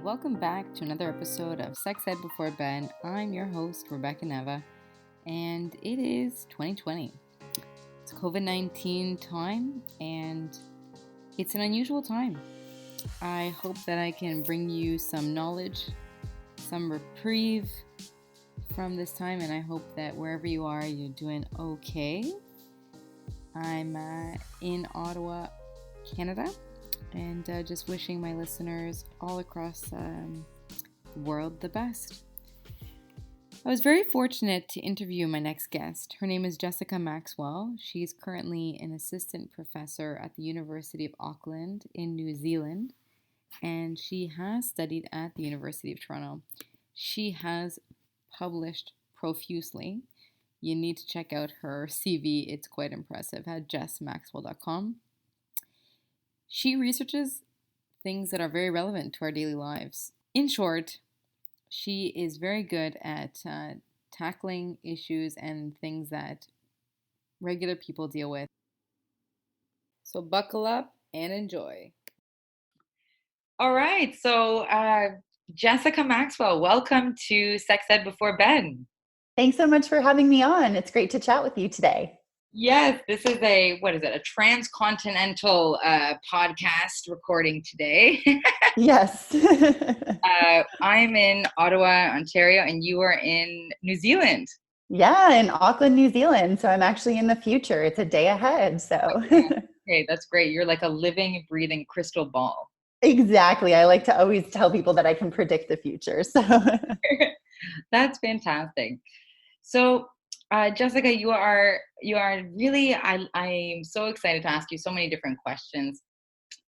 Welcome back to another episode of Sex Ed Before Bed. I'm your host, Rebecca Neva, and it is 2020. It's COVID-19 time, and it's an unusual time. I hope that I can bring you some knowledge, some reprieve from this time, and I hope that wherever you are, you're doing okay. I'm in Ottawa, Canada, and just wishing my listeners all across the world the best. I was very fortunate to interview my next guest. Her name is Jessica Maxwell. She's currently an assistant professor at the University of Auckland in New Zealand, and she has studied at the University of Toronto. She has published profusely. You need to check out her CV. It's quite impressive at jessmaxwell.com. She researches things that are very relevant to our daily lives. In short, she is very good at tackling issues and things that regular people deal with. So buckle up and enjoy. All right. So Jessica Maxwell, welcome to Sex Ed Before Bed. Thanks so much for having me on. It's great to chat with you today. Yes, this is a transcontinental podcast recording today. Yes. I'm in Ottawa, Ontario, and you are in New Zealand. Yeah, in Auckland, New Zealand. So I'm actually in the future. It's a day ahead. So okay, that's great. You're like a living, breathing crystal ball. Exactly. I like to always tell people that I can predict the future. So that's fantastic. So Jessica, you are really, I'm so excited to ask you so many different questions.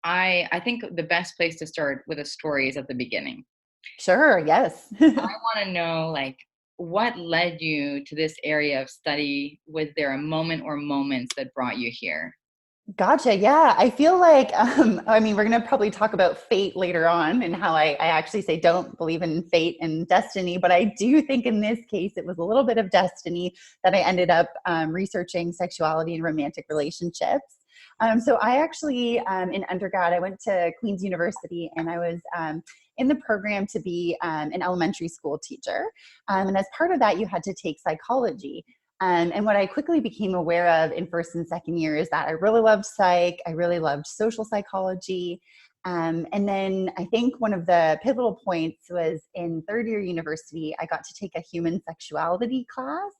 I think the best place to start with a story is at the beginning. Sure, yes. I want to know, like, what led you to this area of study? Was there a moment or moments that brought you here? Gotcha. Yeah. I feel like, we're going to probably talk about fate later on and how I actually say don't believe in fate and destiny. But I do think in this case, it was a little bit of destiny that I ended up researching sexuality and romantic relationships. So I actually, in undergrad, I went to Queen's University and I was in the program to be an elementary school teacher. And as part of that, you had to take psychology. And what I quickly became aware of in first and second year is that I really loved psych. I really loved social psychology. And then I think one of the pivotal points was in third year university, I got to take a human sexuality class.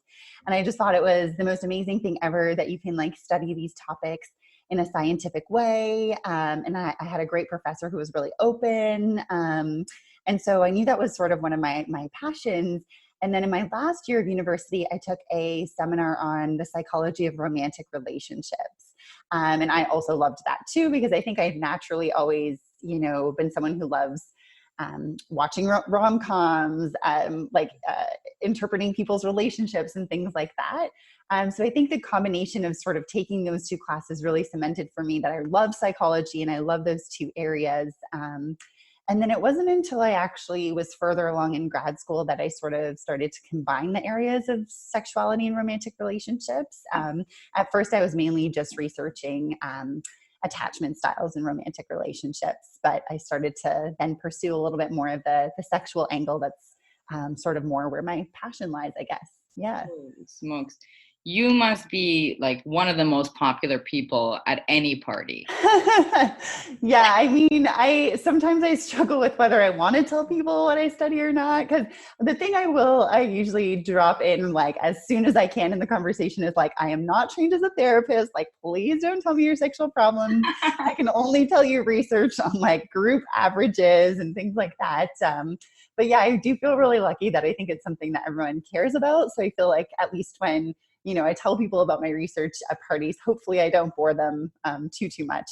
And I just thought it was the most amazing thing ever that you can like study these topics in a scientific way. And I had a great professor who was really open. And so I knew that was sort of one of my passions. And then in my last year of university, I took a seminar on the psychology of romantic relationships. And I also loved that too, because I think I've naturally always, been someone who loves watching rom-coms, interpreting people's relationships and things like that. So I think the combination of sort of taking those two classes really cemented for me that I love psychology and I love those two areas. And then it wasn't until I actually was further along in grad school that I sort of started to combine the areas of sexuality and romantic relationships. At first, I was mainly just researching attachment styles in romantic relationships, but I started to then pursue a little bit more of the sexual angle that's sort of more where my passion lies, I guess. Yeah. Holy smokes. You must be like one of the most popular people at any party. Yeah, I mean, sometimes I struggle with whether I want to tell people what I study or not. Because the thing I usually drop in like as soon as I can in the conversation is like, I am not trained as a therapist. Like, please don't tell me your sexual problems. I can only tell you research on like group averages and things like that. But yeah, I do feel really lucky that I think it's something that everyone cares about. So I feel like at least when I tell people about my research at parties, hopefully I don't bore them too much.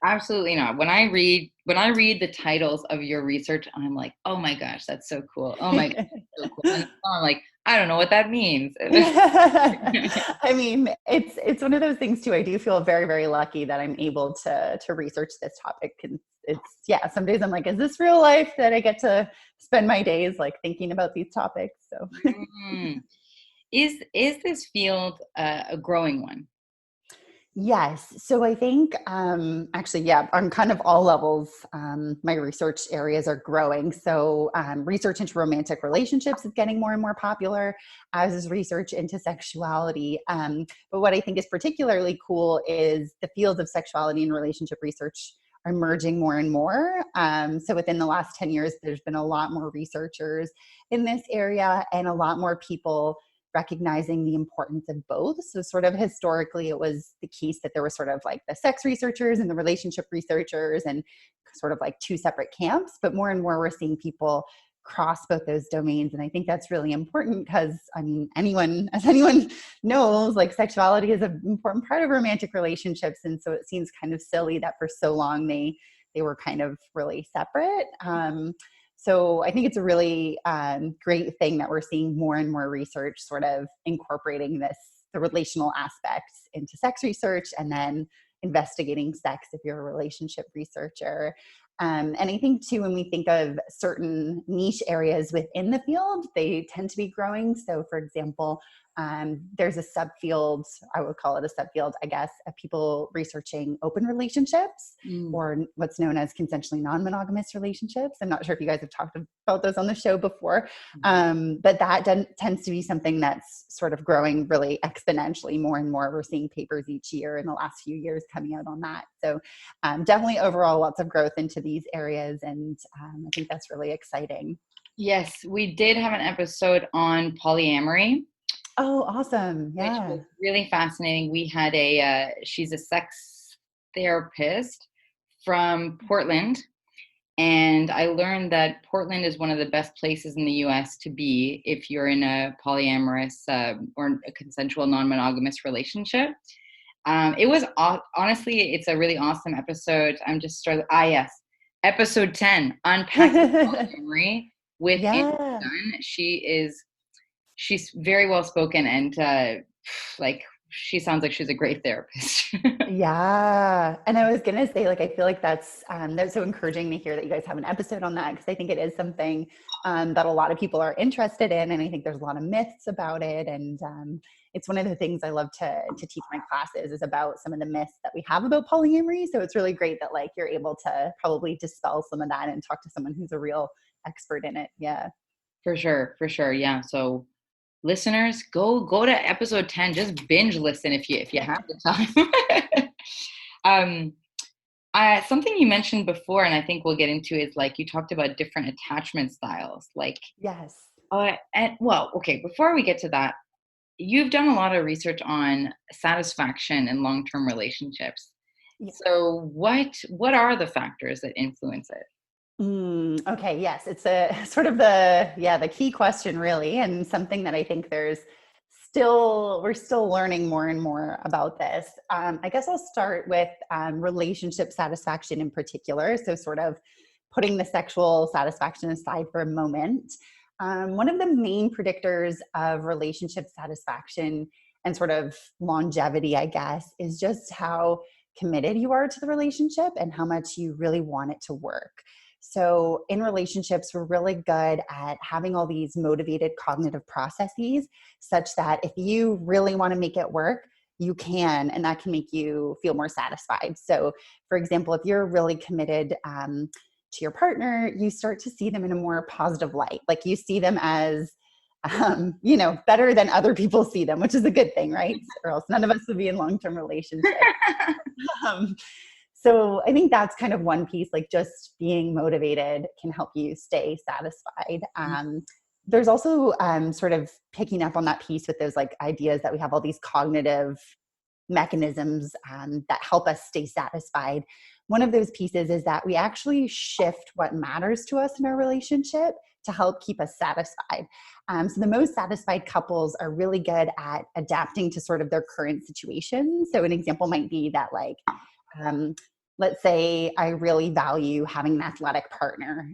Absolutely not. When I read the titles of your research, I'm like, oh my gosh, that's so cool. Oh my gosh, that's so cool. And I'm like, I don't know what that means. I mean, it's one of those things too. I do feel very, very lucky that I'm able to research this topic. And some days I'm like, is this real life that I get to spend my days like thinking about these topics? So. Is this field a growing one? Yes. So I think actually, yeah, on kind of all levels, my research areas are growing. So research into romantic relationships is getting more and more popular, as is research into sexuality. But what I think is particularly cool is the fields of sexuality and relationship research are emerging more and more. So within the last 10 years, there's been a lot more researchers in this area and a lot more people recognizing the importance of both. So, sort of historically, it was the case that there were sort of like the sex researchers and the relationship researchers, and sort of like two separate camps. But more and more, we're seeing people cross both those domains. And I think that's really important because, I mean, as anyone knows, like sexuality is an important part of romantic relationships. And so it seems kind of silly that for so long they were kind of really separate. So I think it's a really great thing that we're seeing more and more research sort of incorporating the relational aspects into sex research, and then investigating sex if you're a relationship researcher. And I think too, when we think of certain niche areas within the field, they tend to be growing. So for example, there's a subfield, I would call it a subfield, I guess, of people researching open relationships, or what's known as consensually non-monogamous relationships. I'm not sure if you guys have talked about those on the show before, but that tends to be something that's sort of growing really exponentially more and more. We're seeing papers each year in the last few years coming out on that. So definitely overall lots of growth into these areas, and I think that's really exciting. Yes, we did have an episode on polyamory. Oh, awesome. Yeah. Which was really fascinating. We had she's a sex therapist from Portland. And I learned that Portland is one of the best places in the US to be if you're in a polyamorous or a consensual non-monogamous relationship. It was honestly, it's a really awesome episode. I'm just struggling. Yes. Episode 10, Unpacking Polyamory with Angie Dunn. She's very well spoken, and like she sounds like she's a great therapist. Yeah. And I was going to say, like, I feel like that's so encouraging to hear that you guys have an episode on that, because I think it is something that a lot of people are interested in. And I think there's a lot of myths about it. And it's one of the things I love to teach my classes, is about some of the myths that we have about polyamory. So it's really great that like you're able to probably dispel some of that and talk to someone who's a real expert in it. Yeah. For sure. Yeah. So listeners, go to episode 10. Just binge listen if you have the time. Something you mentioned before, and I think we'll get into, is like you talked about different attachment styles. Like, yes. Okay. Before we get to that, you've done a lot of research on satisfaction in long-term relationships. Yeah. So what are the factors that influence it? Okay. Yes. It's a sort of the key question, really. And something that I think we're still learning more and more about this. I guess I'll start with relationship satisfaction in particular. So sort of putting the sexual satisfaction aside for a moment. One of the main predictors of relationship satisfaction and sort of longevity, I guess, is just how committed you are to the relationship and how much you really want it to work. So in relationships, we're really good at having all these motivated cognitive processes, such that if you really want to make it work, you can, and that can make you feel more satisfied. So for example, if you're really committed to your partner, you start to see them in a more positive light. Like you see them as, better than other people see them, which is a good thing, right? Or else none of us would be in long-term relationships. So I think that's kind of one piece, like just being motivated can help you stay satisfied. There's also sort of picking up on that piece with those like ideas that we have all these cognitive mechanisms that help us stay satisfied. One of those pieces is that we actually shift what matters to us in our relationship to help keep us satisfied. So the most satisfied couples are really good at adapting to sort of their current situation. So an example might be that like, let's say I really value having an athletic partner,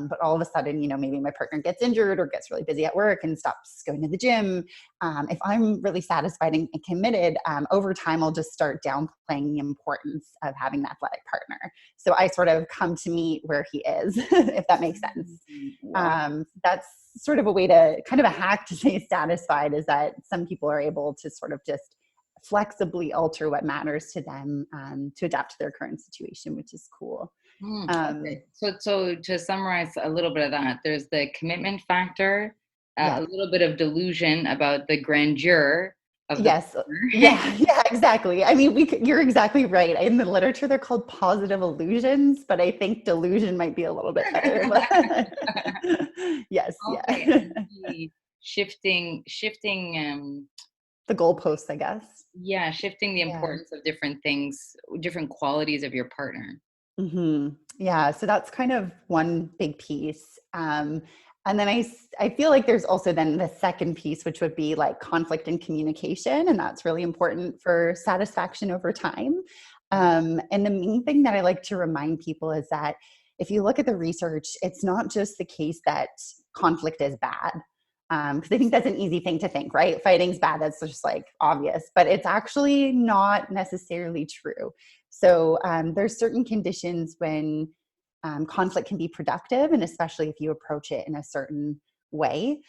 but all of a sudden, maybe my partner gets injured or gets really busy at work and stops going to the gym. If I'm really satisfied and committed, over time, I'll just start downplaying the importance of having an athletic partner. So I sort of come to meet where he is, if that makes sense. Wow. That's sort of a way to kind of a hack to stay satisfied, is that some people are able to sort of just flexibly alter what matters to them to adapt to their current situation, which is cool. Okay. So to summarize a little bit of that, there's the commitment factor, a Yeah. little bit of delusion about the grandeur of the Yes. partner. Yeah. Yeah. Exactly. I mean, you're exactly right. In the literature, they're called positive illusions, but I think delusion might be a little bit better. Yes. Okay, Yeah. and the shifting, The goalposts, I guess. yeah, shifting the Yeah. importance of different things, different qualities of your partner. Yeah, so that's kind of one big piece. And then I feel like there's also then the second piece, which would be like conflict and communication. And that's really important for satisfaction over time. And the main thing that I like to remind people is that if you look at the research, it's not just the case that conflict is bad. Because I think that's an easy thing to think, right? Fighting's bad. That's just like obvious, but it's actually not necessarily true. So there's certain conditions when conflict can be productive, and especially if you approach it in a certain way.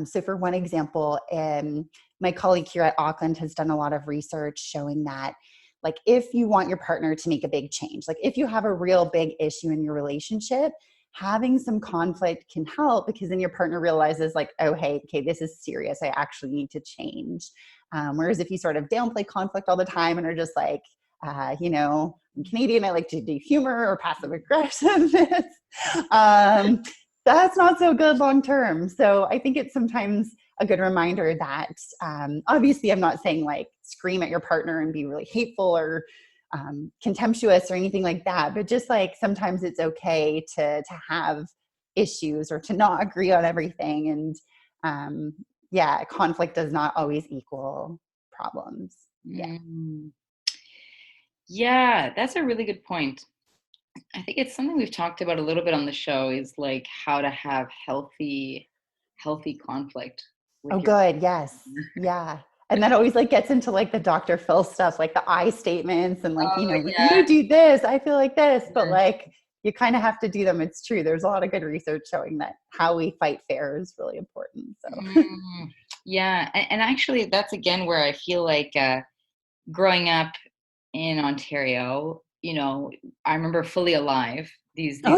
So for one example, my colleague here at Auckland has done a lot of research showing that like if you want your partner to make a big change, like if you have a real big issue in your relationship, having some conflict can help because then your partner realizes like, oh, hey, okay, this is serious. I actually need to change. Whereas if you sort of downplay conflict all the time and are just like, I'm Canadian, I like to do humor or passive aggressiveness. That's not so good long term. So I think it's sometimes a good reminder that obviously I'm not saying like scream at your partner and be really hateful or contemptuous or anything like that, but just like sometimes it's okay to have issues or to not agree on everything. And conflict does not always equal problems. Yeah. Mm. Yeah, that's a really good point. I think it's something we've talked about a little bit on the show is like how to have healthy conflict with Oh, your good. Yes. partner. Yeah. And that always like gets into like the Dr. Phil stuff, like the I statements and like, Oh when yeah. you do this, I feel like this, but Yeah. like you kind of have to do them. It's true. There's a lot of good research showing that how we fight fair is really important. So Yeah, and actually that's again where I feel like growing up in Ontario, I remember Fully Alive. oh These yeah.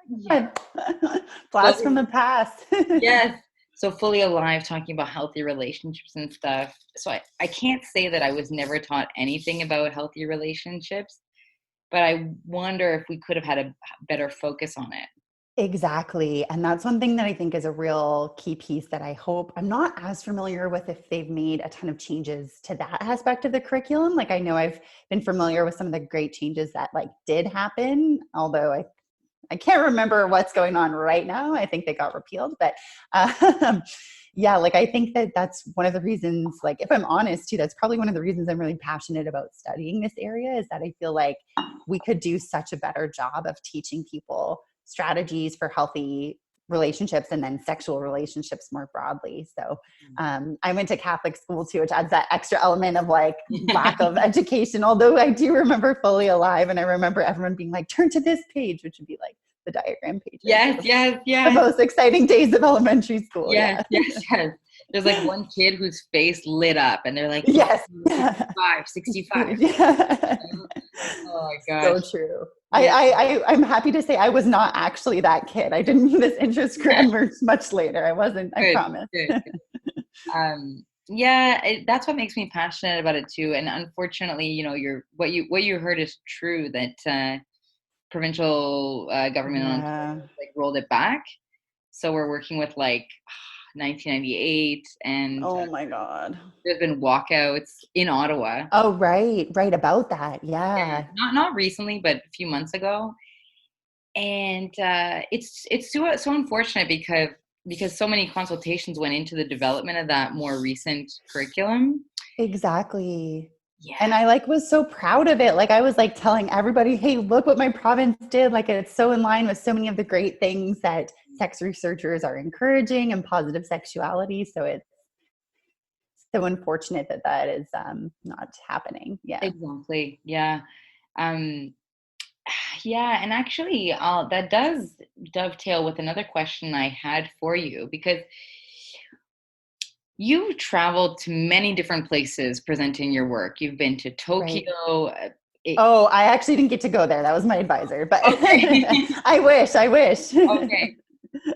yeah. Oh my God. Blast from Fully, the past. yes. So Fully Alive talking about healthy relationships and stuff. So I can't say that I was never taught anything about healthy relationships, but I wonder if we could have had a better focus on it. Exactly. And that's one thing that I think is a real key piece that I hope I'm not as familiar with if they've made a ton of changes to that aspect of the curriculum. Like I know I've been familiar with some of the great changes that like did happen, although I can't remember what's going on right now. I think they got repealed, but yeah, like I think that that's one of the reasons, like if I'm honest too, that's probably one of the reasons I'm really passionate about studying this area is that I feel like we could do such a better job of teaching people strategies for healthy relationships and then sexual relationships more broadly. So I went to Catholic school too, which adds that extra element of like lack of education. Although I do remember Fully Alive, and I remember everyone being like, turn to this page, which would be like the diagram pages. Yes, So yes, the yes. most exciting days of elementary school. Yes, Yeah. yes, yes. There's like one kid whose face lit up and they're like, yes, Yes. Yeah. 65, 65. Yeah. Oh my So gosh. true. Yeah. I'm happy to say I was not actually that kid. I didn't mean this interest grammar much later. I wasn't, I Good, promise. good. Yeah, that's what makes me passionate about it too. And unfortunately, what you heard is true that provincial government in Ontario Yeah. like rolled it back. So we're working with like 1998, and Oh my God. there's been walkouts in Ottawa. Oh, right. Right about that. Yeah, Yeah. not recently, but a few months ago. And it's so unfortunate because so many consultations went into the development of that more recent curriculum. Exactly. Yeah. And I like was so proud of it. Like I was like telling everybody, hey, look what my province did. Like it's so in line with so many of the great things that sex researchers are encouraging and positive sexuality. So it's so unfortunate that that is not happening. Yeah. Exactly. Yeah. Um, yeah, and actually, that does dovetail with another question I had for you because you've traveled to many different places presenting your work. You've been to Right. Tokyo. Oh, I actually didn't get to go there. That was my advisor, but Okay. I wish. Okay.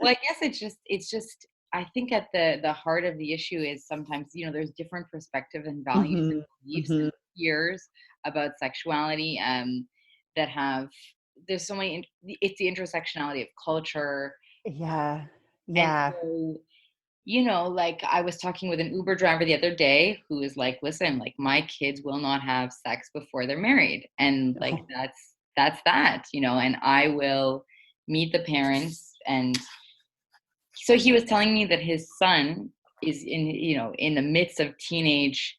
Well, I guess it's just I think at the heart of the issue is sometimes, there's different perspectives and values and Hmm. beliefs Hmm. and fears about sexuality, that have there's so many it's the intersectionality of culture. Yeah. And Yeah. so, like I was talking with an Uber driver the other day who is like, listen, like my kids will not have sex before they're married. And like Oh, that's that, and I will meet the parents. And so he was telling me that his son is in the midst of teenage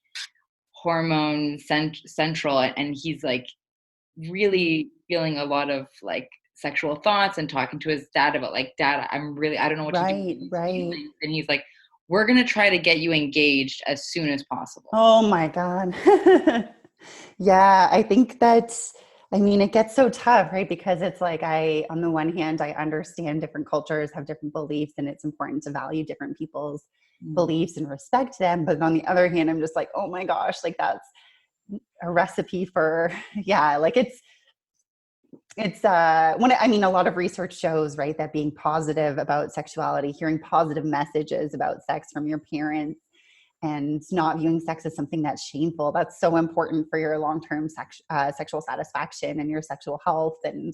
hormone central, and he's like really feeling a lot of like sexual thoughts and talking to his dad about like, dad, I don't know what to do with right, these right. feelings. And he's like, we're going to try to get you engaged as soon as possible. Oh my God. Yeah, I think that's, I mean, it gets so tough, right? Because it's like on the one hand, I understand different cultures have different beliefs and it's important to value different people's Mm. beliefs and respect them. But on the other hand, I'm just like, oh my gosh, like that's a recipe for, yeah, like I mean, a lot of research shows, right, that being positive about sexuality, hearing positive messages about sex from your parents, and not viewing sex as something that's shameful. That's so important for your long-term sexual satisfaction and your sexual health and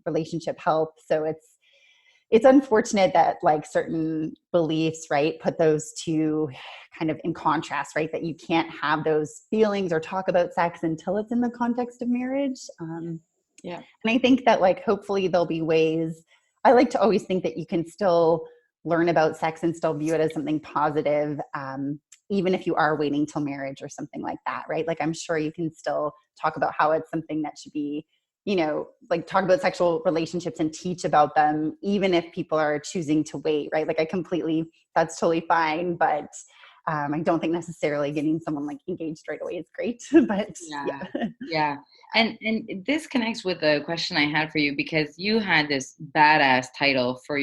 relationship health. So it's unfortunate that like certain beliefs, right, put those two kind of in contrast, right? That you can't have those feelings or talk about sex until it's in the context of marriage. Yeah. And I think that like hopefully there'll be ways. I like to always think that you can still learn about sex and still view it as something positive, even if you are waiting till marriage or something like that, right? Like I'm sure you can still talk about how it's something that should be, like talk about sexual relationships and teach about them, even if people are choosing to wait, right? Like that's totally fine. But I don't think necessarily getting someone like engaged right away is great. But Yeah. yeah. Yeah. And this connects with the question I had for you, because you had this badass title for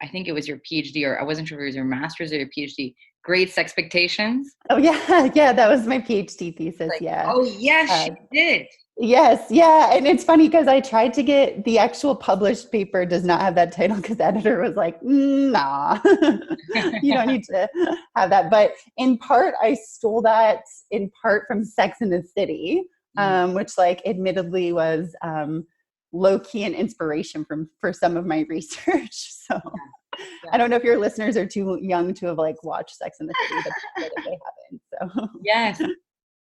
I think it was your PhD, or I wasn't sure if it was your master's or your PhD, Great Expectations. Oh yeah, yeah, that was my PhD thesis. Like, Yeah. oh yes, Uh, she did. yes, yeah, and it's funny because I tried to get the actual published paper does not have that title because the editor was like, nah, you don't need to have that. But in part, I stole that in part from Sex in the City, Mm. which like admittedly was low key an inspiration for some of my research. So I Yeah. don't know if your listeners are too young to have like watched Sex in the City, but good if they haven't. So Yes.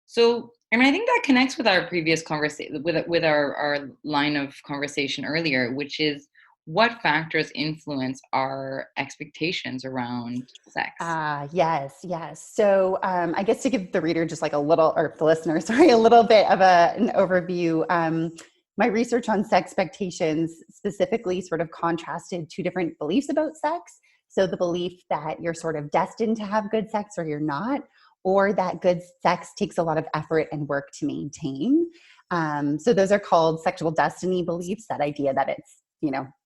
So, I mean, I think that connects with our previous conversation, with our line of conversation earlier, which is what factors influence our expectations around sex. yes, yes. So I guess to give the reader just like a little, or the listener, sorry, a little bit of an overview. My research on sex expectations specifically sort of contrasted two different beliefs about sex. So the belief that you're sort of destined to have good sex or you're not, or that good sex takes a lot of effort and work to maintain. So those are called sexual destiny beliefs, that idea that it's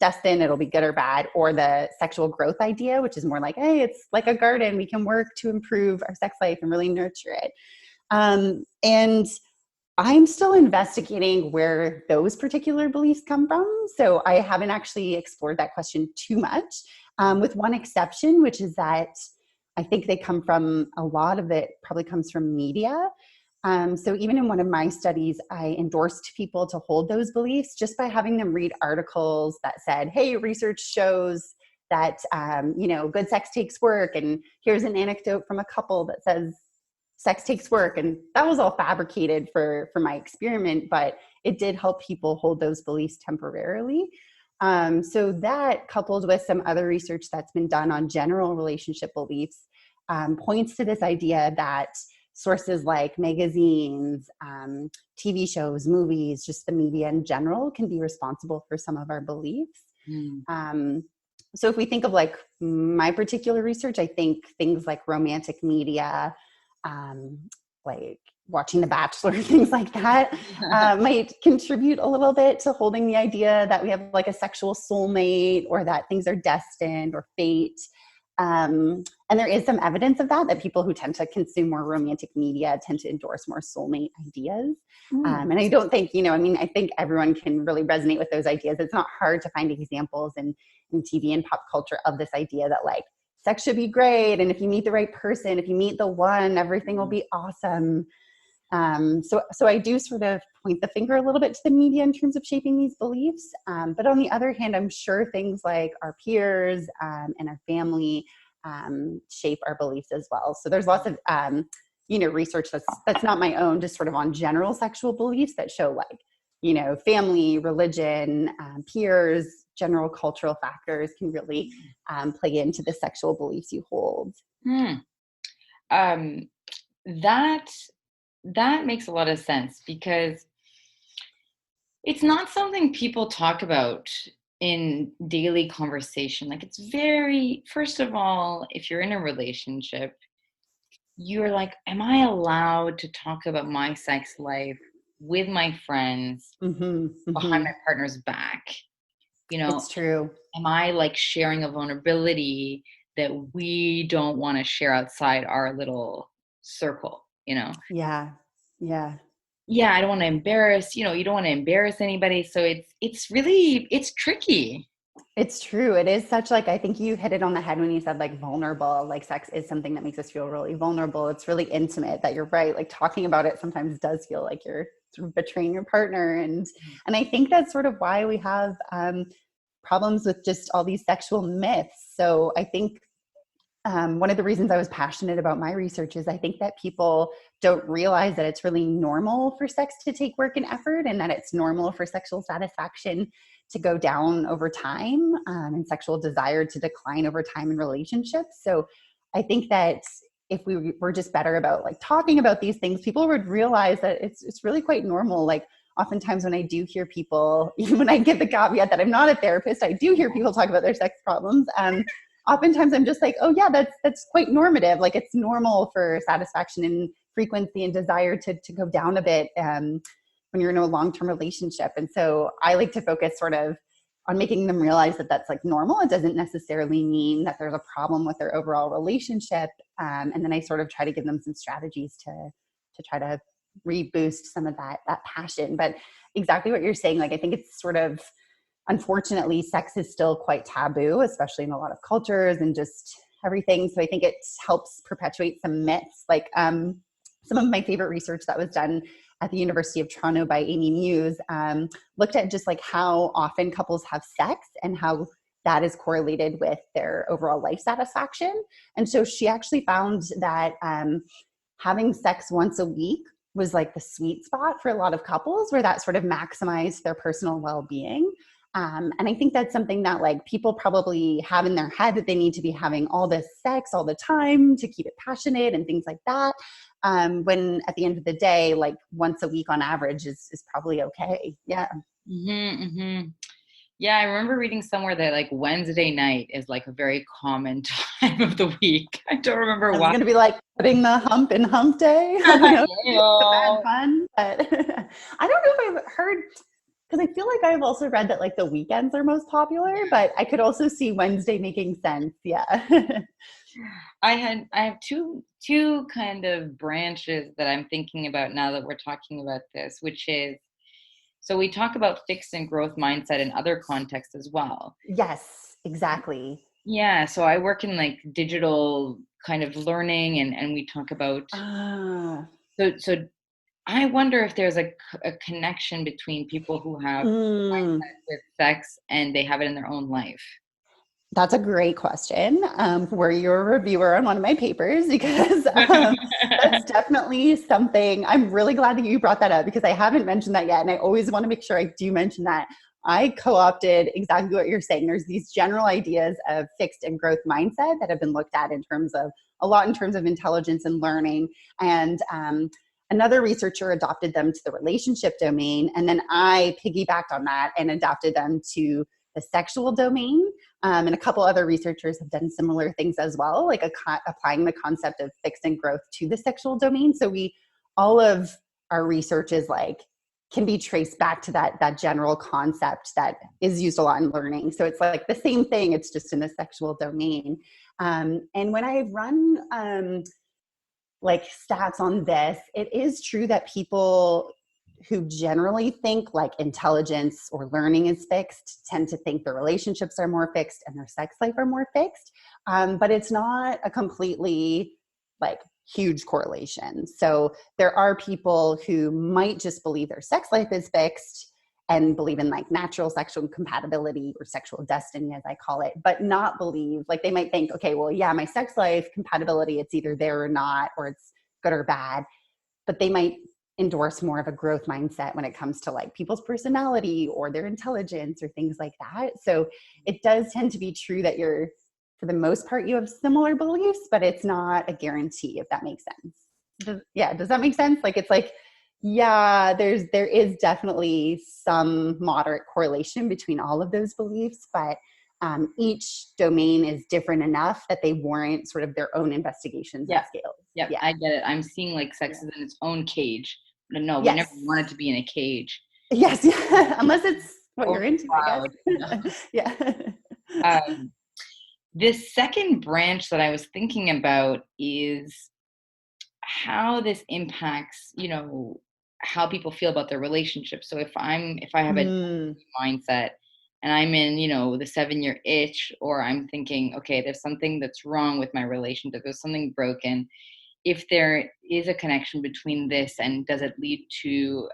destined, it'll be good or bad, or the sexual growth idea, which is more like, hey, it's like a garden. We can work to improve our sex life and really nurture it. And I'm still investigating where those particular beliefs come from. So I haven't actually explored that question too much, with one exception, which is that I think they come from, a lot of it probably comes from media. So even in one of my studies, I endorsed people to hold those beliefs just by having them read articles that said, hey, research shows that, good sex takes work. And here's an anecdote from a couple that says sex takes work. And that was all fabricated for my experiment, but it did help people hold those beliefs temporarily. So that, coupled with some other research that's been done on general relationship beliefs, points to this idea that sources like magazines, TV shows, movies, just the media in general can be responsible for some of our beliefs. Mm. So if we think of like my particular research, I think things like romantic media, um, like watching The Bachelor, things like that, might contribute a little bit to holding the idea that we have like a sexual soulmate, or that things are destined or fate. And there is some evidence of that people who tend to consume more romantic media tend to endorse more soulmate ideas. And I don't think, I think everyone can really resonate with those ideas. It's not hard to find examples in TV and pop culture of this idea that like sex should be great. And if you meet the right person, if you meet the one, everything will be awesome. So I do sort of point the finger a little bit to the media in terms of shaping these beliefs. But on the other hand, I'm sure things like our peers and our family shape our beliefs as well. So there's lots of, research that's not my own, just sort of on general sexual beliefs that show like, family, religion, peers, general cultural factors can really play into the sexual beliefs you hold. That makes a lot of sense because it's not something people talk about in daily conversation. Like it's very, first of all, if you're in a relationship, you're like, am I allowed to talk about my sex life with my friends behind my partner's back? It's true. Am I like sharing a vulnerability that we don't want to share outside our little circle? Yeah. I don't want to embarrass, you don't want to embarrass anybody. So it's tricky. It's true. It is such like, I think you hit it on the head when you said like vulnerable, like sex is something that makes us feel really vulnerable. It's really intimate. That you're right. Like talking about it sometimes does feel like you're sort of betraying your partner. And I think that's sort of why we have problems with just all these sexual myths. So I think one of the reasons I was passionate about my research is I think that people don't realize that it's really normal for sex to take work and effort, and that it's normal for sexual satisfaction to go down over time and sexual desire to decline over time in relationships. So I think that if we were just better about like talking about these things, people would realize that it's really quite normal. Like oftentimes when I do hear people, even when I give the caveat that I'm not a therapist, I do hear people talk about their sex problems. Oftentimes I'm just like, oh yeah, that's quite normative. Like it's normal for satisfaction and frequency and desire to go down a bit when you're in a long-term relationship. And so I like to focus sort of on making them realize that that's like normal. It doesn't necessarily mean that there's a problem with their overall relationship. And then I sort of try to give them some strategies to try to reboost some of that passion. But exactly what you're saying, like I think it's sort of, unfortunately, sex is still quite taboo, especially in a lot of cultures and just everything. So I think it helps perpetuate some myths. Like some of my favorite research that was done at the University of Toronto by Amy Muse looked at just like how often couples have sex and how that is correlated with their overall life satisfaction. And so she actually found that having sex once a week was like the sweet spot for a lot of couples, where that sort of maximized their personal well-being. And I think that's something that like people probably have in their head, that they need to be having all this sex all the time to keep it passionate and things like that. When at the end of the day, like once a week on average is probably okay. Yeah. Yeah, I remember reading somewhere that like Wednesday night is like a very common time of the week. I don't remember why. It's going to be like putting the hump in hump day. I don't know. It's bad fun, but I don't know if I've heard, because I feel like I've also read that like the weekends are most popular, but I could also see Wednesday making sense. Yeah. I have two kind of branches that I'm thinking about now that we're talking about this, which is, so we talk about fixed and growth mindset in other contexts as well. Yes, exactly. Yeah. So I work in like digital kind of learning and we talk about, so I wonder if there's a connection between people who have mindset with sex and they have it in their own life. That's a great question. Were you a reviewer on one of my papers? Because that's definitely something. I'm really glad that you brought that up, because I haven't mentioned that yet. And I always want to make sure I do mention that. I co-opted exactly what you're saying. There's these general ideas of fixed and growth mindset that have been looked at in terms of intelligence and learning. And another researcher adopted them to the relationship domain. And then I piggybacked on that and adopted them to the sexual domain. And a couple other researchers have done similar things as well, like applying the concept of fixed and growth to the sexual domain. So all of our research is like, can be traced back to that general concept that is used a lot in learning. So it's like the same thing, it's just in the sexual domain. And when I run like stats on this, it is true that people who generally think like intelligence or learning is fixed tend to think their relationships are more fixed and their sex life are more fixed. But it's not a completely like huge correlation. So there are people who might just believe their sex life is fixed and believe in like natural sexual compatibility or sexual destiny, as I call it, but not believe, like they might think, okay, well, yeah, my sex life compatibility, it's either there or not, or it's good or bad. But they might endorse more of a growth mindset when it comes to like people's personality or their intelligence or things like that. So it does tend to be true that you're, for the most part, you have similar beliefs, but it's not a guarantee, if that makes sense. Does that make sense? Like, it's like, yeah, there is definitely some moderate correlation between all of those beliefs, but each domain is different enough that they warrant sort of their own investigations and scales. Yeah, I get it. I'm seeing like sex is in its own cage. But no, we Yes. never want it to be in a cage. Yes, yeah. Unless it's what you're into, Proud, I guess. Yeah. This second branch that I was thinking about is how this impacts, how people feel about their relationship. So if I have a mindset and I'm in, the 7-year itch, or I'm thinking, okay, there's something that's wrong with my relationship, there's something broken. If there is a connection between this, and does it lead to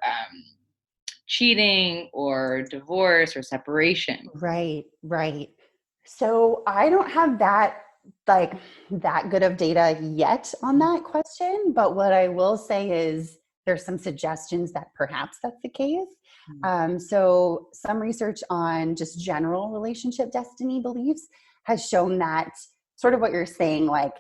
cheating or divorce or separation? Right. So I don't have that good of data yet on that question, but what I will say is there's some suggestions that perhaps that's the case. So some research on just general relationship destiny beliefs has shown that sort of what you're saying, like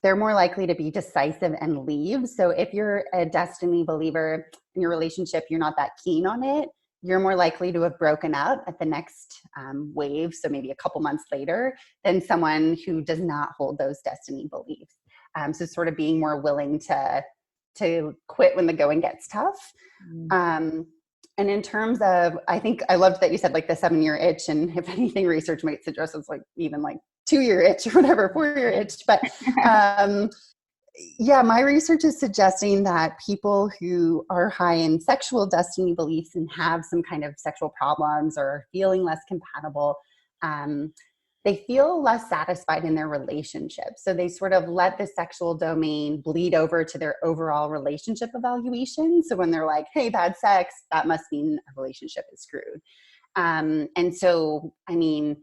they're more likely to be decisive and leave. So if you're a destiny believer in your relationship, you're not that keen on it, you're more likely to have broken up at the next wave, so maybe a couple months later, than someone who does not hold those destiny beliefs. So sort of being more willing to quit when the going gets tough. And in terms of, I think I loved that you said like the 7-year itch, and if anything, research might suggest it's like even like 2-year itch or whatever, 4-year itch. But yeah, my research is suggesting that people who are high in sexual destiny beliefs and have some kind of sexual problems or are feeling less compatible, they feel less satisfied in their relationship. So they sort of let the sexual domain bleed over to their overall relationship evaluation. So when they're like, hey, bad sex, that must mean a relationship is screwed. And so, I mean,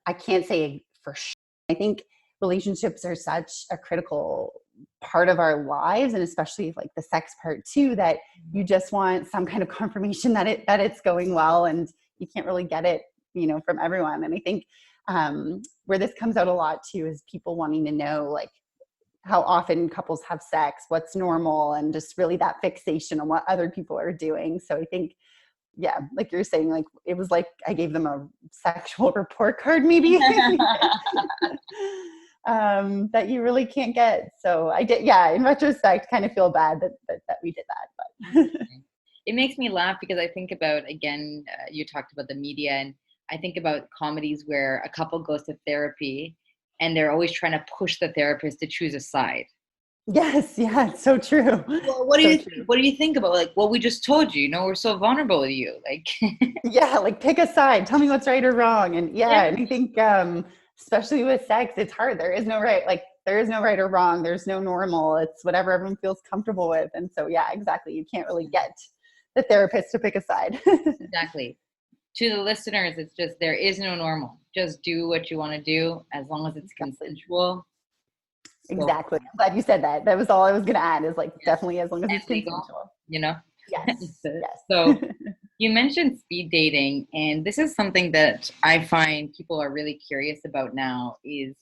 I can't say for sure. I think relationships are such a critical part of our lives, and especially like the sex part too, that you just want some kind of confirmation that it's going well, and you can't really get it, from everyone. And I think where this comes out a lot too is people wanting to know like how often couples have sex, what's normal, and just really that fixation on what other people are doing. So I think, yeah, like you're saying, like it was like I gave them a sexual report card maybe that you really can't get. So I did, yeah, in retrospect, kind of feel bad that we did that. But it makes me laugh because I think about, again, you talked about the media, and I think about comedies where a couple goes to therapy and they're always trying to push the therapist to choose a side. Yes, yeah, it's so true. Well, what do you think about, like, well, we just told you, we're so vulnerable with you, like yeah, like pick a side, tell me what's right or wrong. And yeah. And I think especially with sex, it's hard. There is no right or wrong, there's no normal, it's whatever everyone feels comfortable with. And so yeah, exactly, you can't really get the therapist to pick a side. Exactly. To the listeners, it's just, there is no normal. Just do what you want to do as long as it's consensual. So, exactly. I'm glad you said that. That was all I was going to add, is like, definitely as long as it's consensual. Yes. Yes. So you mentioned speed dating, and this is something that I find people are really curious about now is,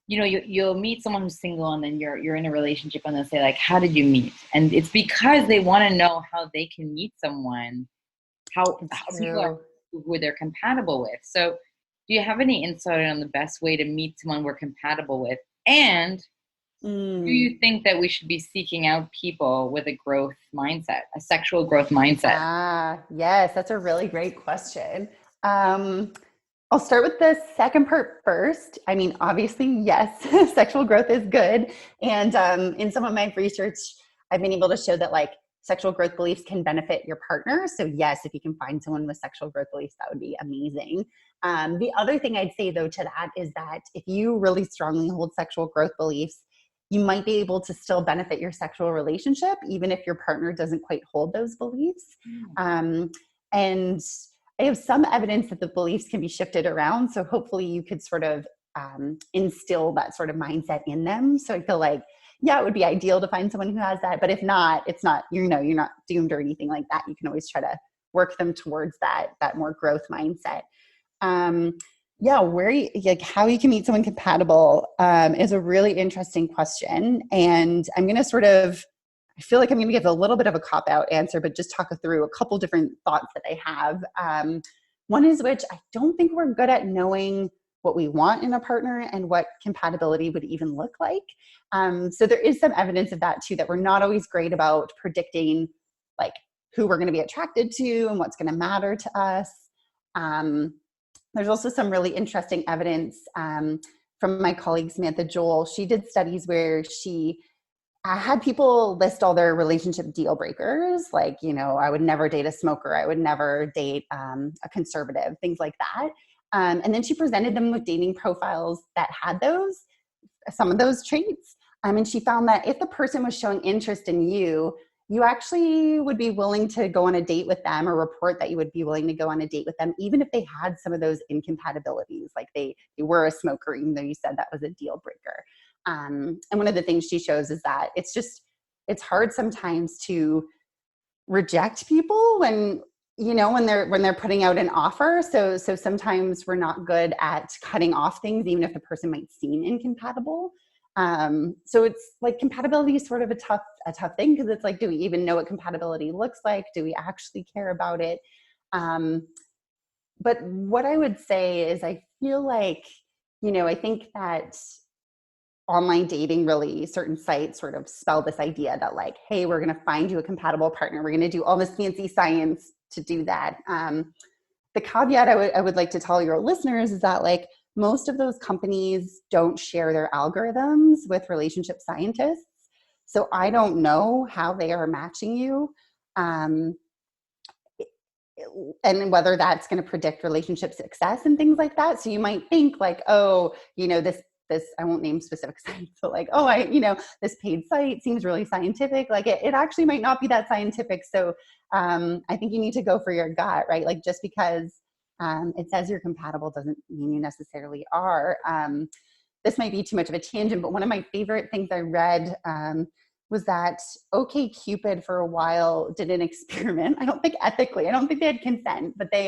you'll meet someone who's single, and then you're in a relationship, and they'll say like, how did you meet? And it's because they want to know how they can meet someone, how people are, who they're compatible with. So do you have any insight on the best way to meet someone we're compatible with? And do you think that we should be seeking out people with a growth mindset, a sexual growth mindset? Yes, that's a really great question. I'll start with the second part first. I mean, obviously, yes, sexual growth is good. And in some of my research, I've been able to show that like sexual growth beliefs can benefit your partner. So, yes, if you can find someone with sexual growth beliefs, that would be amazing. The other thing I'd say, though, to that is that if you really strongly hold sexual growth beliefs, you might be able to still benefit your sexual relationship, even if your partner doesn't quite hold those beliefs. And I have some evidence that the beliefs can be shifted around. So hopefully you could sort of instill that sort of mindset in them. So I feel like, yeah, it would be ideal to find someone who has that. But if not, it's not, you're not doomed or anything like that. You can always try to work them towards that more growth mindset. Yeah, how you can meet someone compatible is a really interesting question. And I'm going to I feel like I'm going to give a little bit of a cop-out answer, but just talk through a couple different thoughts that I have. One is which I don't think we're good at knowing what we want in a partner and what compatibility would even look like. So there is some evidence of that too, that we're not always great about predicting like who we're going to be attracted to and what's going to matter to us. There's also some really interesting evidence from my colleague Samantha Joel. She did studies where she had people list all their relationship deal breakers, like, I would never date a smoker, I would never date a conservative, things like that. And then she presented them with dating profiles that had some of those traits. And she found that if the person was showing interest in you, you actually would be willing to go on a date with them or report that you would be willing to go on a date with them, even if they had some of those incompatibilities, like they were a smoker, even though you said that was a deal breaker. And one of the things she shows is that it's hard sometimes to reject people when they're putting out an offer. So sometimes we're not good at cutting off things, even if the person might seem incompatible. So it's like compatibility is sort of a tough thing, because it's like, do we even know what compatibility looks like? Do we actually care about it? But what I would say is I feel like, I think that online dating, really certain sites sort of spell this idea that like, hey, we're going to find you a compatible partner. We're going to do all this fancy science to do that. The caveat I would like to tell your listeners is that like most of those companies don't share their algorithms with relationship scientists. So I don't know how they are matching you. And whether that's going to predict relationship success and things like that. So you might think like, oh, this, I won't name specific sites, but like, oh, this paid site seems really scientific. Like it actually might not be that scientific. So I think you need to go for your gut, right? Like just because it says you're compatible doesn't mean you necessarily are. This might be too much of a tangent, but one of my favorite things I read was that OkCupid for a while did an experiment. I don't think ethically, I don't think they had consent, but they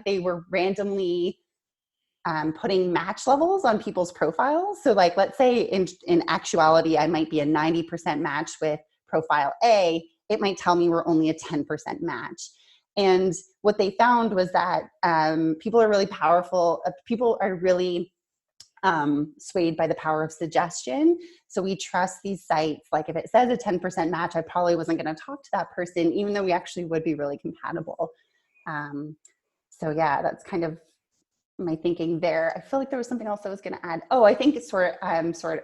they were randomly putting match levels on people's profiles. So like, let's say in actuality, I might be a 90% match with profile A. It might tell me we're only a 10% match. And what they found was that people are really powerful. People are really swayed by the power of suggestion. So we trust these sites. Like if it says a 10% match, I probably wasn't going to talk to that person, even though we actually would be really compatible. So yeah, that's kind of my thinking there. I feel like there was something else I was going to add. Oh, I think it's sort of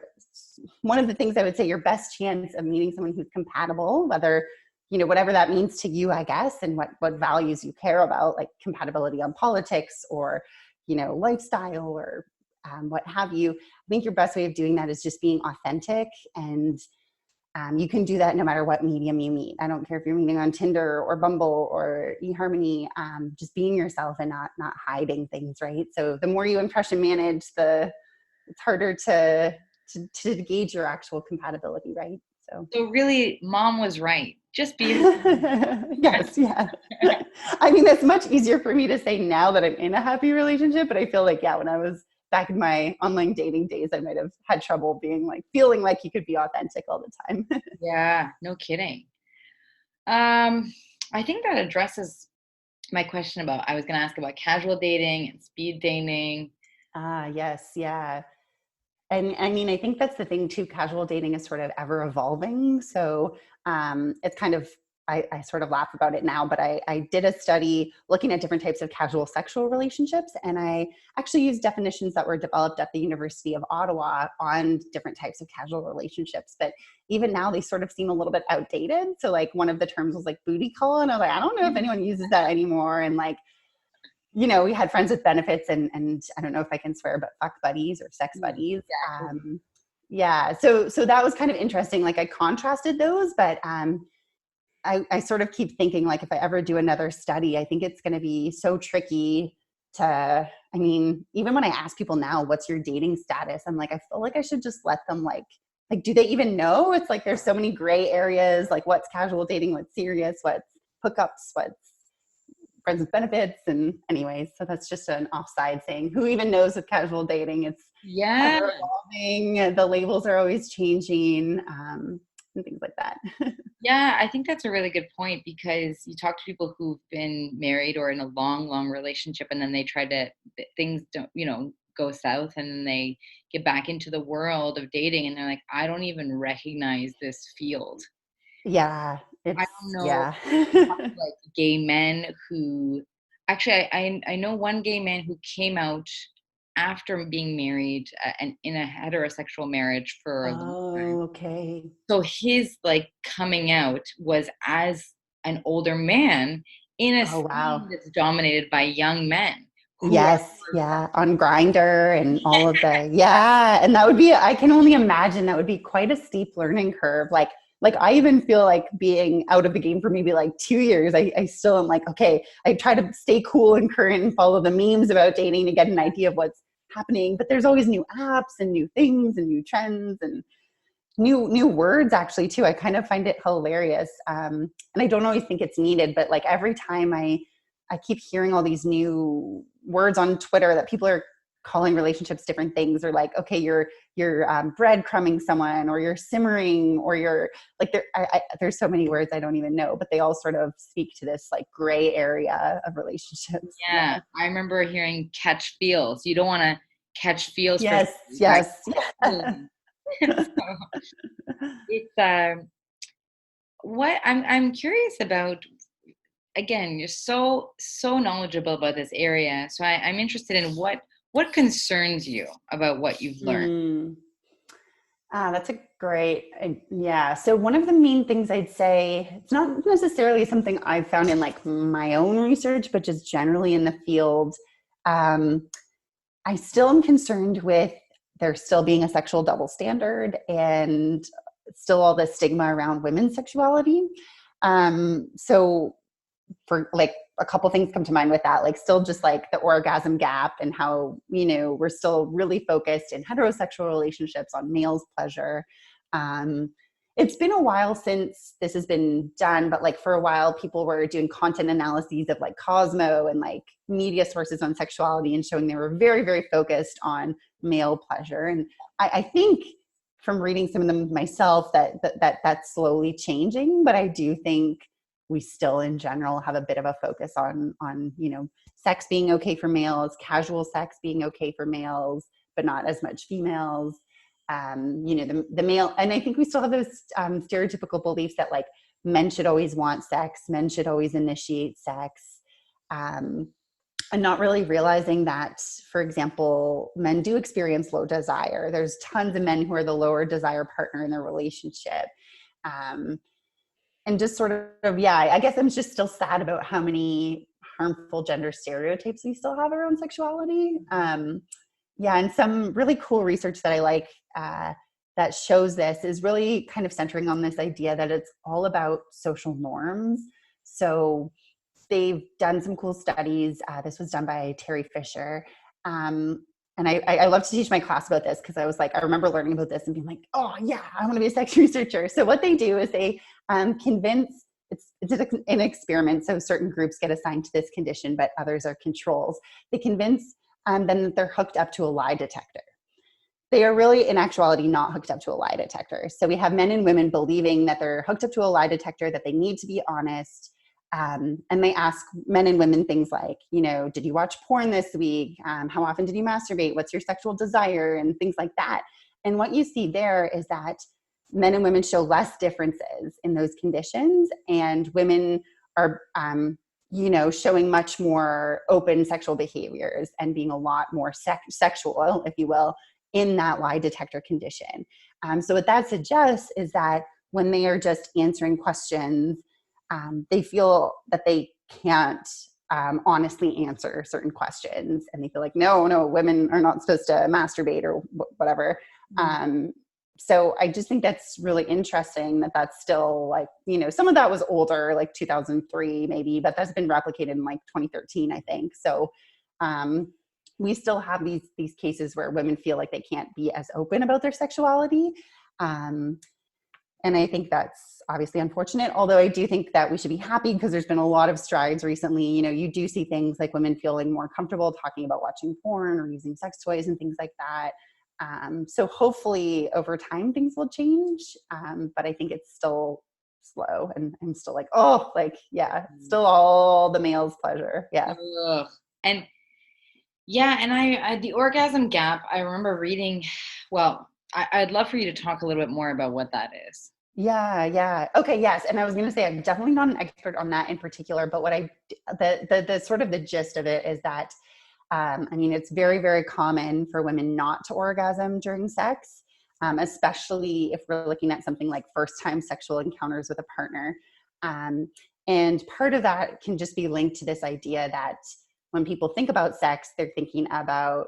one of the things I would say your best chance of meeting someone who's compatible, whether, whatever that means to you, I guess, and what values you care about, like compatibility on politics or, lifestyle or what have you. I think your best way of doing that is just being authentic, and you can do that no matter what medium you meet. I don't care if you're meeting on Tinder or Bumble or eHarmony, just being yourself and not hiding things, right? So the more you impression manage, it's harder to gauge your actual compatibility, right? So really, mom was right. Just be. Yes, yeah. I mean, it's much easier for me to say now that I'm in a happy relationship, but I feel like, yeah, when I was back in my online dating days, I might have had trouble feeling like you could be authentic all the time. Yeah, no kidding. I think that addresses my question I was going to ask about casual dating and speed dating. Yes, yeah. And I mean, I think that's the thing too. Casual dating is sort of ever evolving. So it's kind of I sort of laugh about it now, but I did a study looking at different types of casual sexual relationships. And I actually used definitions that were developed at the University of Ottawa on different types of casual relationships. But even now they sort of seem a little bit outdated. So like one of the terms was like booty call. And I was like, I don't know if anyone uses that anymore. And like, you know, we had friends with benefits and I don't know if I can swear, but fuck buddies or sex buddies. Yeah. So that was kind of interesting. Like I contrasted those, but I sort of keep thinking like, if I ever do another study, I think it's going to be so tricky to, I mean, even when I ask people now, what's your dating status? I'm like, I feel like I should just let them like, do they even know? It's like, there's so many gray areas, like what's casual dating, what's serious, what's hookups, what's friends with benefits. And anyways, so that's just an offside saying, who even knows with casual dating? It's ever evolving. The labels are always changing, and things like that. Yeah, I think that's a really good point, because you talk to people who've been married or in a long, long relationship, and then they try to, things don't, go south, and then they get back into the world of dating and they're like, I don't even recognize this field. Yeah. I don't know. Yeah. Like gay men who actually, I know one gay man who came out after being married and in a heterosexual marriage for a long time. Okay. So his like coming out was as an older man in a scene that's dominated by young men. Yes. Yeah. On Grindr and all of the, yeah. And that would be, I can only imagine that would be quite a steep learning curve. Like I even feel like being out of the game for maybe like 2 years, I still am like, okay, I try to stay cool and current and follow the memes about dating to get an idea of what's happening. But there's always new apps and new things and new trends and new words actually too. I kind of find it hilarious. And I don't always think it's needed, but like every time I keep hearing all these new words on Twitter that people are calling relationships different things, or like, okay, you're breadcrumbing someone, or you're simmering, or you're like, there's so many words I don't even know, but they all sort of speak to this like gray area of relationships. Yeah. I remember hearing catch feels. You don't want to catch feels. Yes. So it's what I'm curious about. Again, you're so knowledgeable about this area, so I'm interested in what concerns you about what you've learned. That's a great, yeah. So one of the main things I'd say, it's not necessarily something I've found in like my own research, but just generally in the field. I still am concerned with there still being a sexual double standard and still all the stigma around women's sexuality. So for like a couple things come to mind with that, like still just like the orgasm gap and how, we're still really focused in heterosexual relationships on male's pleasure. It's been a while since this has been done, but like for a while people were doing content analyses of like Cosmo and like media sources on sexuality and showing they were very, very focused on male pleasure. And I think from reading some of them myself that's slowly changing, but I do think we still in general have a bit of a focus on sex being okay for males, casual sex being okay for males, but not as much females. The male, and I think we still have those stereotypical beliefs that like men should always want sex, men should always initiate sex, and not really realizing that, for example, men do experience low desire. There's tons of men who are the lower desire partner in their relationship. And just sort of, I guess I'm just still sad about how many harmful gender stereotypes we still have around sexuality. And some really cool research that I like that shows this is really kind of centering on this idea that it's all about social norms. So they've done some cool studies. This was done by Terry Fisher. And I love to teach my class about this because I was like, I remember learning about this and being like, oh yeah, I want to be a sex researcher. So what they do is they convince, it's an experiment. So certain groups get assigned to this condition, but others are controls. They convince them that they're hooked up to a lie detector. They are really, in actuality, not hooked up to a lie detector. So we have men and women believing that they're hooked up to a lie detector, that they need to be honest. And they ask men and women things like, did you watch porn this week? How often did you masturbate? What's your sexual desire? And things like that. And what you see there is that men and women show less differences in those conditions, and women are, showing much more open sexual behaviors and being a lot more sexual, if you will, in that lie detector condition. So what that suggests is that when they are just answering questions, they feel that they can't honestly answer certain questions, and they feel like, no, women are not supposed to masturbate or whatever. So I just think that's really interesting that that's still like, some of that was older, like 2003 maybe, but that's been replicated in like 2013, I think. So we still have these cases where women feel like they can't be as open about their sexuality. And I think that's obviously unfortunate, although I do think that we should be happy because there's been a lot of strides recently. You do see things like women feeling more comfortable talking about watching porn or using sex toys and things like that. So hopefully over time things will change. But I think it's still slow, and I'm still like, still all the male's pleasure. Yeah. Ugh. And yeah, and I the orgasm gap, I remember reading, well, I'd love for you to talk a little bit more about what that is. Yeah. Okay. Yes. And I was going to say, I'm definitely not an expert on that in particular, but what the sort of the gist of it is that, it's very, very common for women not to orgasm during sex, especially if we're looking at something like first-time sexual encounters with a partner. And part of that can just be linked to this idea that when people think about sex, they're thinking about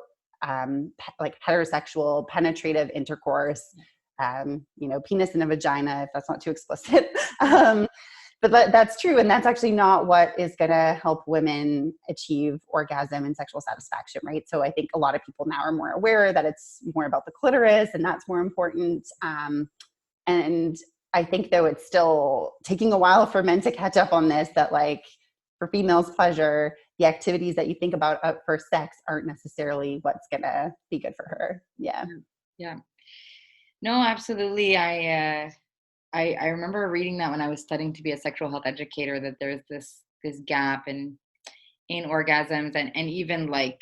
like heterosexual penetrative intercourse, penis in a vagina, if that's not too explicit. But that's true. And that's actually not what is going to help women achieve orgasm and sexual satisfaction, right? So I think a lot of people now are more aware that it's more about the clitoris, and that's more important. And I think, though, it's still taking a while for men to catch up on this, that like for females' pleasure, the activities that you think about for sex aren't necessarily what's going to be good for her. Yeah. Yeah. No, absolutely. I remember reading that when I was studying to be a sexual health educator, that there's this gap in orgasms, and even like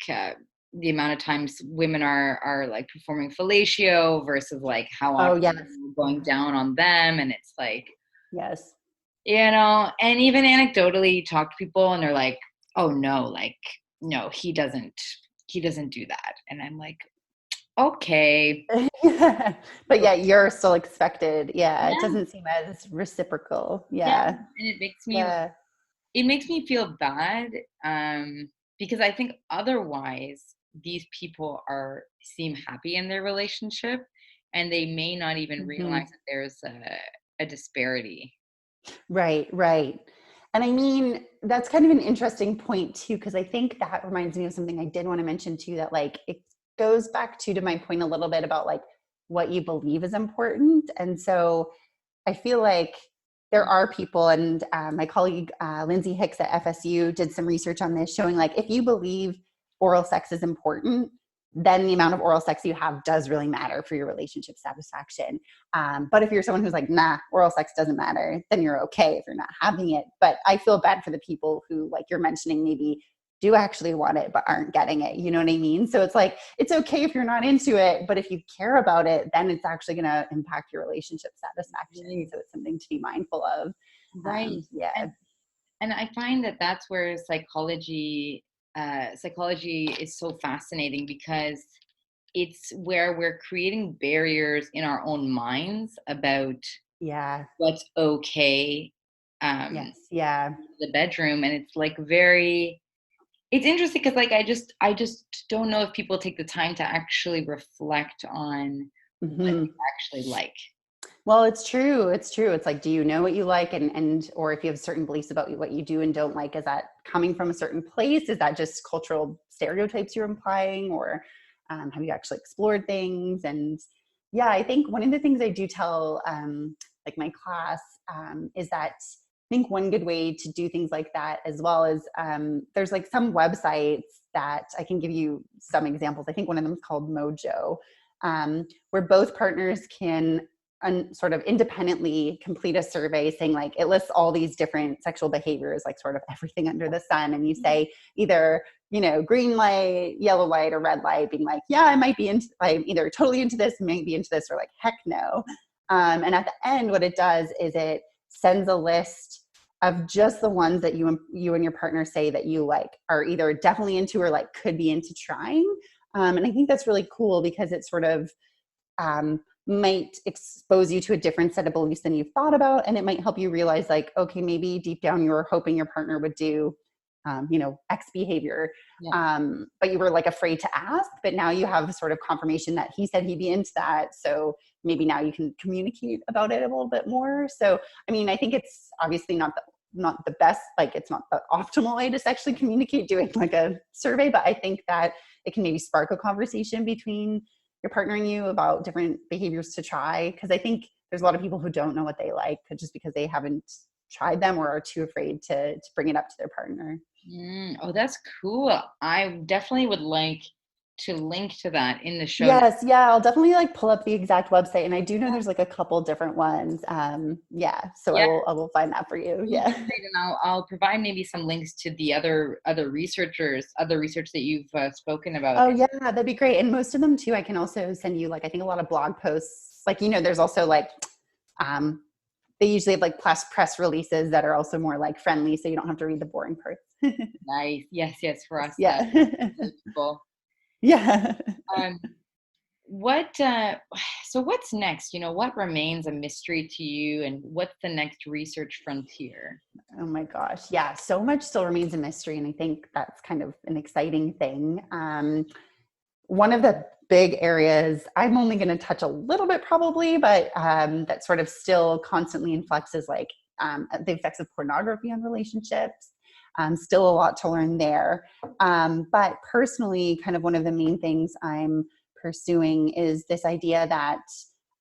the amount of times women are like performing fellatio versus like how often we're going down on them, and it's like, yes, and even anecdotally you talk to people and they're like, oh no, like no, he doesn't do that, and I'm like, okay. But yet you're still expected. Yeah. It doesn't seem as reciprocal. Yeah. And it makes me feel bad, because I think otherwise these people seem happy in their relationship, and they may not even realize that there's a disparity. Right. And that's kind of an interesting point too, because I think that reminds me of something I did want to mention too, that like it goes back to my point a little bit about like what you believe is important. And so I feel like there are people, and my colleague Lindsay Hicks at FSU did some research on this, showing like if you believe oral sex is important, then the amount of oral sex you have does really matter for your relationship satisfaction. But if you're someone who's like, nah, oral sex doesn't matter, then you're okay if you're not having it. But I feel bad for the people who, like you're mentioning, maybe do actually want it but aren't getting it. You know what I mean? So it's like, it's okay if you're not into it, but if you care about it, then it's actually going to impact your relationship satisfaction. Right. So it's something to be mindful of. Right. And I find that that's where psychology is so fascinating, because it's where we're creating barriers in our own minds about what's okay the bedroom. And it's like it's interesting because like I just don't know if people take the time to actually reflect on what they actually like. Well, it's true. It's like, do you know what you like? And or if you have certain beliefs about what you do and don't like, is that coming from a certain place? Is that just cultural stereotypes you're implying? Or have you actually explored things? And yeah, I think one of the things I do tell like my class is that I think one good way to do things like that, as well as there's like some websites that I can give you some examples. I think one of them is called Mojo, where both partners can sort of independently complete a survey saying like, it lists all these different sexual behaviors, like sort of everything under the sun. And you say either, green light, yellow light, or red light, being like, yeah, I might be into, I'm either totally into this, maybe into this, or like, heck no. And at the end, what it does is it sends a list of just the ones that you and your partner say that you like are either definitely into or like could be into trying. And I think that's really cool because it sort of might expose you to a different set of beliefs than you've thought about. And it might help you realize like, okay, maybe deep down you were hoping your partner would do, X behavior. But you were like afraid to ask, but now you have sort of confirmation that he said he'd be into that. So maybe now you can communicate about it a little bit more. So, I mean, I think it's obviously not the best, like it's not the optimal way to sexually communicate doing like a survey, but I think that it can maybe spark a conversation between your partner and you about different behaviors to try. Because I think there's a lot of people who don't know what they like just because they haven't tried them or are too afraid to bring it up to their partner. Oh, that's cool. I definitely would like to link to that in the show. Yes, yeah, I'll definitely like pull up the exact website, and I do know there's like a couple different ones. So I will find that for you. Yeah, and I'll provide maybe some links to the other research that you've spoken about. Oh yeah, that'd be great. And most of them too, I can also send you like I think a lot of blog posts. Like there's also like they usually have like press releases that are also more like friendly, so you don't have to read the boring parts. Nice. Yes, for us. Yeah. People. Yeah. So what's next? What remains a mystery to you, and what's the next research frontier? Oh my gosh. Yeah. So much still remains a mystery. And I think that's kind of an exciting thing. One of the big areas I'm only going to touch a little bit probably, but that sort of still constantly in flux is like the effects of pornography on relationships. Still a lot to learn there. But personally, kind of one of the main things I'm pursuing is this idea that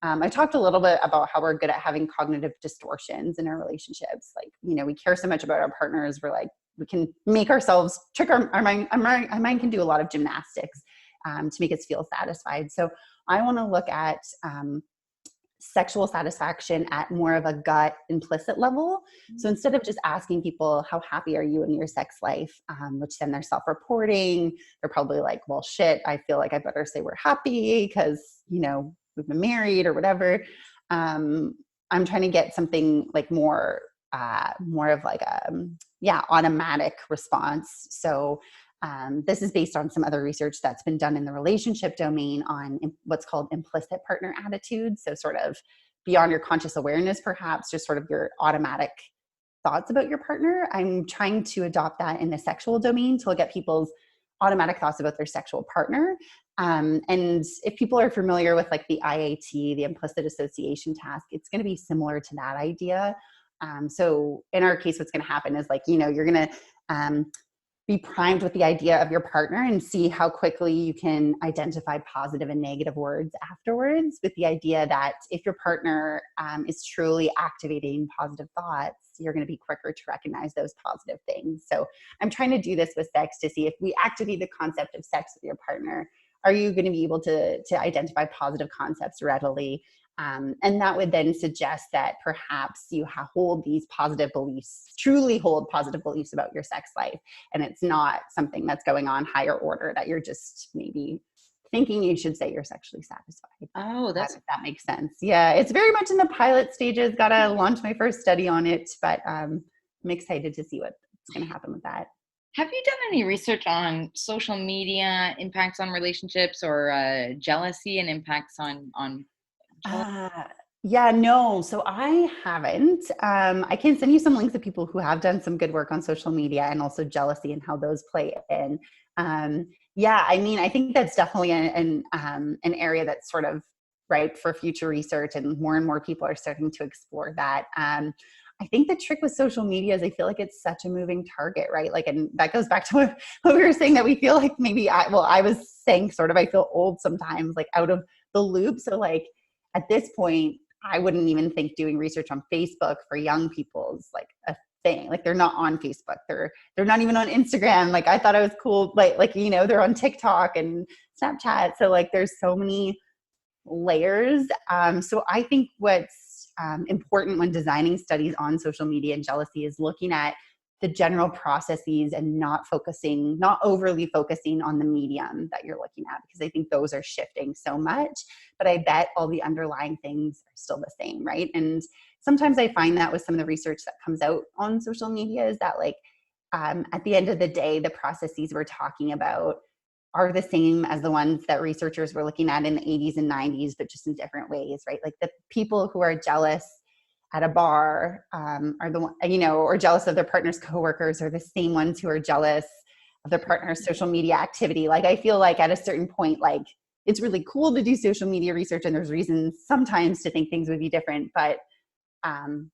I talked a little bit about how we're good at having cognitive distortions in our relationships. Like, we care so much about our partners. We're like, we can make ourselves trick our mind. Our mind can do a lot of gymnastics to make us feel satisfied. So I want to look at sexual satisfaction at more of a gut implicit level. So instead of just asking people, how happy are you in your sex life? Which then they're self-reporting. They're probably like, well, shit, I feel like I better say we're happy because, we've been married or whatever. I'm trying to get something like more of like automatic response. So this is based on some other research that's been done in the relationship domain on what's called implicit partner attitudes. So sort of beyond your conscious awareness, perhaps just sort of your automatic thoughts about your partner. I'm trying to adopt that in the sexual domain to look at people's automatic thoughts about their sexual partner. And if people are familiar with like the IAT, the implicit association task, it's going to be similar to that idea. So in our case, what's going to happen is like, you're going to be primed with the idea of your partner and see how quickly you can identify positive and negative words afterwards, with the idea that if your partner is truly activating positive thoughts, you're going to be quicker to recognize those positive things. So I'm trying to do this with sex to see if we activate the concept of sex with your partner, are you going to be able to identify positive concepts readily? And that would then suggest that perhaps you hold these positive beliefs, truly hold positive beliefs about your sex life. And it's not something that's going on higher order that you're just maybe thinking you should say you're sexually satisfied. Oh, that makes sense. Yeah, it's very much in the pilot stages. Got to launch my first study on it, but I'm excited to see what's going to happen with that. Have you done any research on social media impacts on relationships, or jealousy and impacts on Yeah, no. So I haven't. I can send you some links of people who have done some good work on social media and also jealousy and how those play in. I mean, I think that's definitely an area that's sort of ripe for future research, and more people are starting to explore that. I think the trick with social media is I feel like it's such a moving target, right? Like, and that goes back to what we were saying, that we feel like maybe I was saying sort of, I feel old sometimes, like out of the loop. So like at this point, I wouldn't even think doing research on Facebook for young people is like a thing. Like they're not on Facebook. They're not even on Instagram. Like I thought it was cool. Like, they're on TikTok and Snapchat. So like there's so many layers. So I think what's important when designing studies on social media and jealousy is looking at the general processes and not overly focusing on the medium that you're looking at, because I think those are shifting so much, but I bet all the underlying things are still the same, right? And sometimes I find that with some of the research that comes out on social media is that like, at the end of the day, the processes we're talking about are the same as the ones that researchers were looking at in the 80s and 90s, but just in different ways, right? Like the people who are jealous at a bar are the one, or jealous of their partner's coworkers are the same ones who are jealous of their partner's social media activity. Like I feel like at a certain point, like it's really cool to do social media research, and there's reasons sometimes to think things would be different, but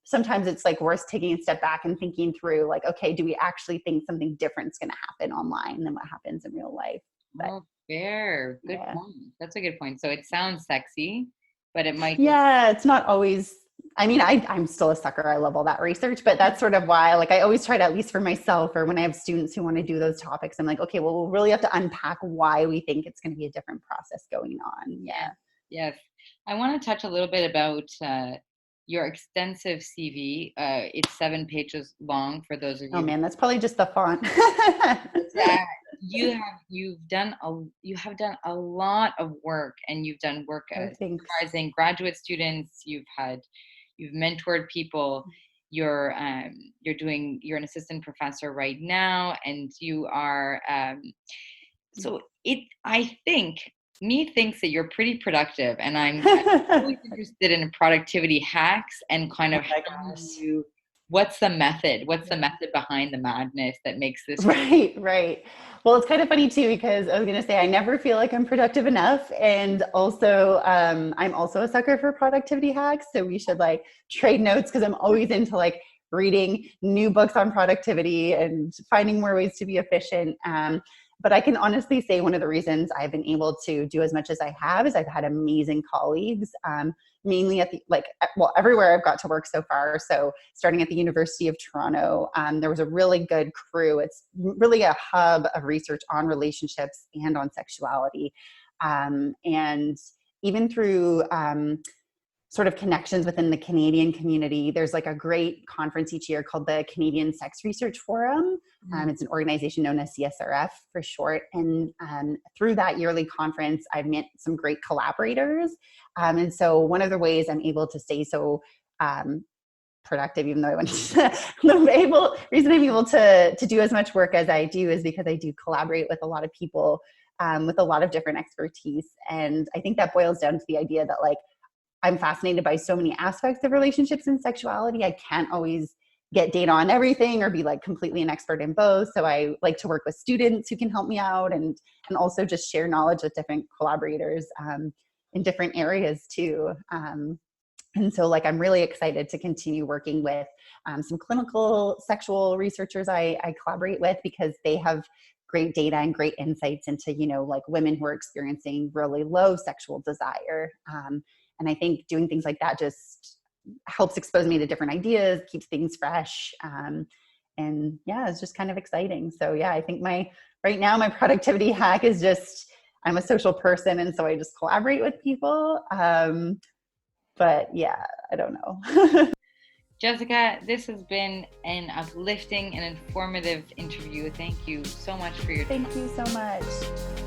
sometimes it's like worth taking a step back and thinking through like, okay, do we actually think something different is going to happen online than what happens in real life? But, oh, fair. Good point. That's a good point. So it sounds sexy, but it might. Yeah, it's not always. I mean, I'm still a sucker. I love all that research, but that's sort of why, like, I always try to, at least for myself, or when I have students who want to do those topics, I'm like, okay, well, we'll really have to unpack why we think it's going to be a different process going on. Yeah. Yes. I want to touch a little bit about your extensive CV. It's 7 pages long for those of you. Oh man, that's probably just the font. You have done a lot of work, and you've done work supervising graduate students. You've mentored people. You're an assistant professor right now, and you are me thinks that you're pretty productive, and I'm always interested in productivity hacks and kind of what's the method behind the madness that makes this right. Well, it's kind of funny too, because I was going to say I never feel like I'm productive enough, and also I'm also a sucker for productivity hacks, so we should like trade notes, because I'm always into like reading new books on productivity and finding more ways to be efficient. But I can honestly say one of the reasons I've been able to do as much as I have is I've had amazing colleagues, mainly at everywhere I've got to work so far. So starting at the University of Toronto, there was a really good crew. It's really a hub of research on relationships and on sexuality. And even through sort of connections within the Canadian community, there's like a great conference each year called the Canadian Sex Research Forum. It's an organization known as CSRF for short. And through that yearly conference, I've met some great collaborators. And so one of the ways I'm able to stay so productive, even though reason I'm able to do as much work as I do is because I do collaborate with a lot of people with a lot of different expertise. And I think that boils down to the idea that like, I'm fascinated by so many aspects of relationships and sexuality. I can't always get data on everything or be like completely an expert in both. So I like to work with students who can help me out, and also just share knowledge with different collaborators in different areas too. And so like, I'm really excited to continue working with some clinical sexual researchers I collaborate with, because they have great data and great insights into, like women who are experiencing really low sexual desire. And I think doing things like that just helps expose me to different ideas, keeps things fresh. And yeah, it's just kind of exciting. So yeah, I think right now my productivity hack is just, I'm a social person. And so I just collaborate with people. But yeah, I don't know. Jessica, this has been an uplifting and informative interview. Thank you so much for your time. Thank you so much.